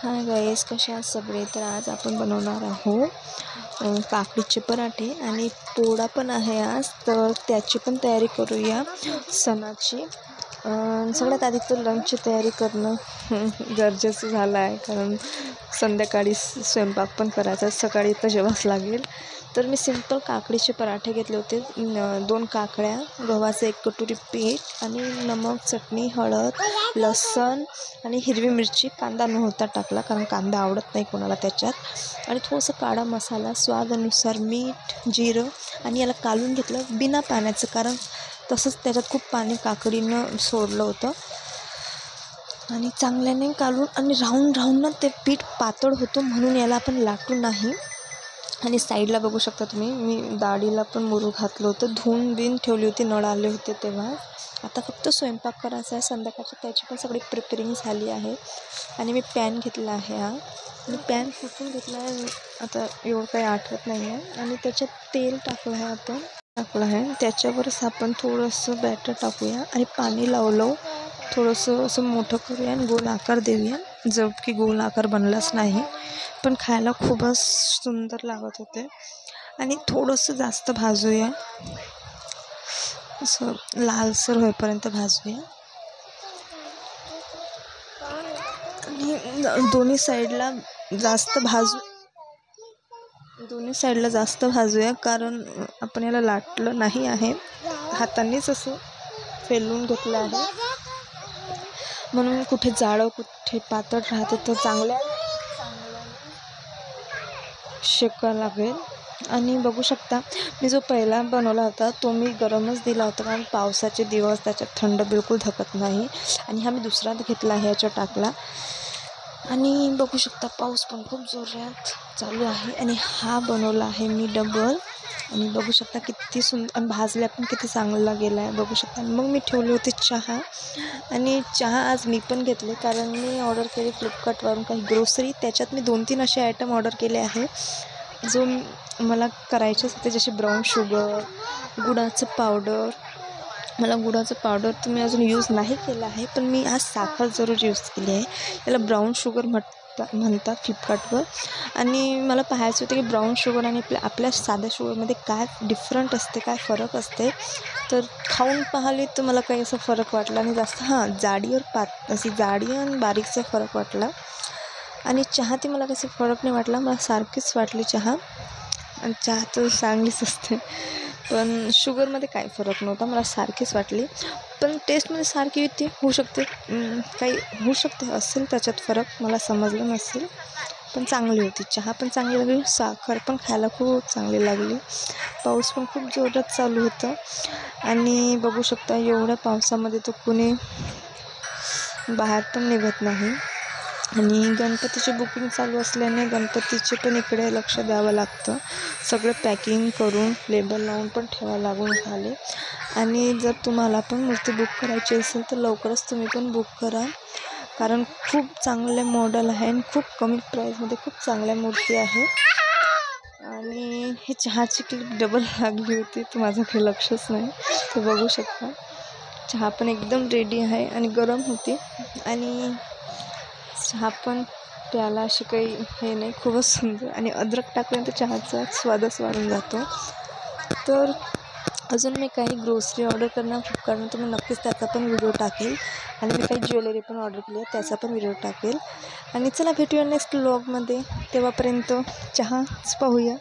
Hi guys, कसे आहात सगळे. तर आज आपण बनवणार आहोत काकडीचे पराठे आणि पोळा पण आहे आज, तर त्याची पण तयारी करूया सणाची. सगळ्यात आधी तर लंचची तयारी करणं गरजेचं झालं आहे, कारण संध्याकाळी स्वयंपाक पण करायचा, सकाळी तर जेवावंच लागेल. तर मी सिंपल काकडीचे पराठे घेतले होते. 2 काकड्या, गव्हाचं 1 कटोरी पीठ आणि नमक, चटणी, हळद, लसूण आणि हिरवी मिरची. कांदा नव्हता टाकला कारण कांदा आवडत नाही कोणाला त्याच्यात. आणि थोडंसं काळा मसाला, स्वादानुसार मीठ, जिरं आणि याला कालून घेतलं बिना पाण्याचं, कारण तसंच त्याच्यात खूप पाणी काकडीनं सोडलं होतं. आणि चांगल्याने कालून आणि राहून ते पीठ पातळ होतं, म्हणून याला आपण लाटू नाही. आणि साईडला बघू शकता तुम्ही, मी डाळीला पण मुरू घातलं होतं, धुवून बिन ठेवली होती, नळ आले होते तेव्हा. आता फक्त स्वयंपाक करायचा आहे संध्याकाळची, त्याची पण सगळी प्रिपेरिंग झाली आहे. आणि मी पॅन घेतला आहे हा, आणि पॅन फुटून घेतला आहे, आता एवढं काही आठवत नाही आहे. आणि त्याच्यात तेल टाकलं आहे त्याच्यावरच आपण थोडंसं बॅटर टाकूया आणि पाणी लावलं, थोडंसं असं मोठं करूया आणि गोल आकार देऊया. जो की गोल आकार बनलाच नाही, पण खायला खूपच सुंदर लागत होते. आणि थोडंसं जास्त भाजूया, असं लालसर होईपर्यंत भाजूया. आणि दोन्ही साईडला जास्त भाजूया, कारण आपण याला लाटलं नाही आहे, हातानेच असं फेलून घेतलं आहे, म्हणून कुठे जाडं कुठे पातळ राहते, तर चांगल्या शेकावं लागेल. आणि बघू शकता, मी जो पहिला बनवला होता तो मी गरमच दिला होता, कारण पावसाचे दिवस, त्याच्यात थंड बिलकुल धकत नाही. आणि हा मी दुसरा घेतला आहे, याच्यात टाकला. आणि बघू शकता पाऊस पण खूप जोरात चालू आहे. आणि हा बनवला आहे मी डबल. आणि बघू शकता किती सुंदर, आणि भाजल्या पण किती चांगला गेला आहे, बघू शकता. मग मी ठेवली होती चहा, आणि चहा आज मी पण घेतले, कारण मी ऑर्डर केली फ्लिपकार्टवरून काही ग्रोसरी. त्याच्यात मी 2-3 असे आयटम ऑर्डर केले आहे जो मला करायचेच होते, जसे ब्राऊन शुगर, गुळाचं पावडर तर मी अजून यूज नाही केलं आहे, पण मी आज साखर जरूर यूज केली आहे. याला ब्राऊन शुगर म्हणतात फ्लिपकार्टवर. आणि मला पाहायचं होतं की ब्राऊन शुगर आणि आपल्या साध्या शुगरमध्ये काय डिफरंट असते, काय फरक असते. तर खाऊन पाहिली तर मला काही असा फरक वाटला नाही जास्त. जाडी आणि बारीकचा फरक वाटला. आणि चहा ती मला कसं फरक नाही वाटला, मला सारखीच वाटली चहा. आणि चहा तर चांगलीच असते, पण शुगरमध्ये काय फरक नव्हता, मला सारखीच वाटली. पण टेस्टमध्ये सारखी होती, होऊ शकते असेल त्याच्यात फरक, मला समजलं नसेल. पण चांगली होती, चहा पण चांगली लागली, साखर पण खायला खूप चांगली लागली. पाऊस पण खूप जोरात चालू होतं, आणि बघू शकता एवढ्या पावसामध्ये तर कुणी बाहेर पण निघत नाही. आणि गणपतीची बुकिंग चालू असल्याने गणपतीचे पण इकडे लक्ष द्यावं लागतं. सगळं पॅकिंग करून लेबल लावून पण ठेवावं लागून आले. आणि जर तुम्हाला पण मूर्ती बुक करायची असेल तर लवकरच तुम्ही पण बुक करा, कारण खूप चांगले मॉडेल आहे आणि खूप कमी प्राईजमध्ये खूप चांगल्या मूर्ती आहे. आणि ही चहाची क्लिप डबल लागली होती, तर माझं काही लक्षच नाही, ते बघू शकता. चहा पण एकदम रेडी आहे आणि गरम होती, आणि चहा पण प्यायला अशी काही हे नाही, खूपच सुंदर. आणि अद्रक टाकल्यानंतर चहाचा स्वादच वाढून जातो. तर अजून मी काही ग्रोसरी ऑर्डर करणार फ्लिपकार्टवर, तर मी नक्कीच त्याचा पण व्हिडिओ टाकेल. आणि मी काही ज्वेलरी पण ऑर्डर केली आहे, त्याचा पण व्हिडिओ टाकेल. आणि चला भेटूया नेक्स्ट व्लॉगमध्ये, तेव्हापर्यंत चहाच पाहूया.